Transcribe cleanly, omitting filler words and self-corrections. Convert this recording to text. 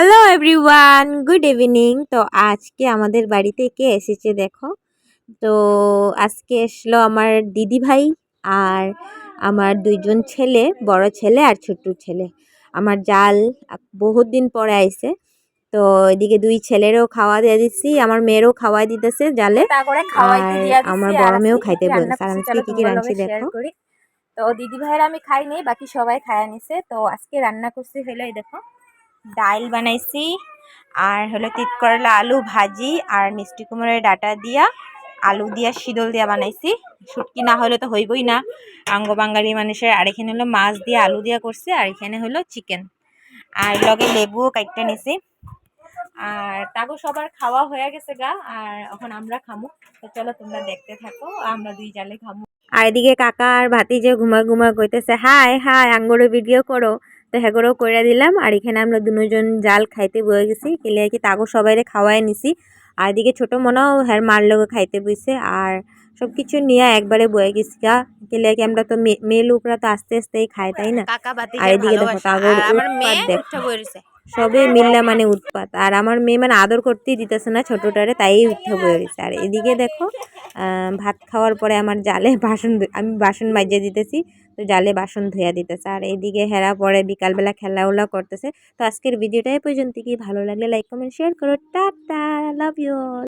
Hello everyone, good evening. তো আজকে আমাদের বাড়িতে কে এসেছে দেখো। তো আজকে এসলো আমার দিদি ভাই আর আমার দুইজন ছেলে, বড় ছেলে আর ছোট্ট ছেলে। আমার জাল বহুত দিন পরে আইছে। তো এদিকে দুই ছেলেরও খাওয়া দিয়ে দিচ্ছি, আমার মেয়েরও খাওয়াই দিতেছে জালে, আর আমার বড় মেয়েও খাইতে বলছে। আর আজকে কি কি রাঁধছি দেখো। তো দিদি ভাইয়ের আমি খাইনি, বাকি সবাই খায়া নিছে। তো আজকে রান্না করছি হলো এই দেখো, ডাল বানাইছি আর হলো তিত করলা আলু ভাজি আর মিষ্টি কুমড়ের ডাটা দিয়া আলু দিয়া শীতল দিয়া বানাইছি। শুটকি না হলে তো হইবই না আঙ্গ বাঙালি মানুষের। আর এখানে হলো মাছ দিয়ে আলু দিয়া করছে, আর এখানে হলো চিকেন, আর লগে লেবুও কাটতে নিছি। আর তাকে সবার খাওয়া হয়ে গেছে গা, আর এখন আমরা খামু। তো চলো তোমরা দেখতে থাকো, আমরা দুই জালে খামু। আর এদিকে কাকা আর ভাতিজে ঘুমা ঘুমা কইতেছে হাই হাই আঙ্গরে ভিডিও করো। তো হেগোরও করে দিলাম। আর এখানে আমরা দুজন জাল খাইতে বয়ে গেছি, কেলে কি তাগো সবাইরে খাওয়াই নিছি। আর এদিকে ছোট মনাও হ্যার মার লোকে খাইতে বইছে। আর সব কিছু নিয়ে একবারে বয়ে গেছি গা, কেলে কি আমরা তো মেয়ে লোকরা তো আস্তে আস্তেই খাই, তাই না। আর এদিকে দেখো তাগর উৎপাত দেখো, সবে মিল্লা মানে উৎপাত। আর আমার মেয়ে মানে আদর করতেই দিতেছে না ছোটটারে, তাই উঠে বয়ে গেছে। আর এদিকে দেখো ভাত খাওয়ার পরে আমার জালে বাসন আমি বাসন মাজিয়ে দিতেছি, তো জালে বাসন ধুইয়া দিতেছে। আর এইদিকে হেরা পরে বিকালবেলা খেলাউলা করতেছে। তো আজকের ভিডিওটা এই পর্যন্ত, কি ভালো লাগলে লাইক কমেন্ট শেয়ার করো। Tata, love you all.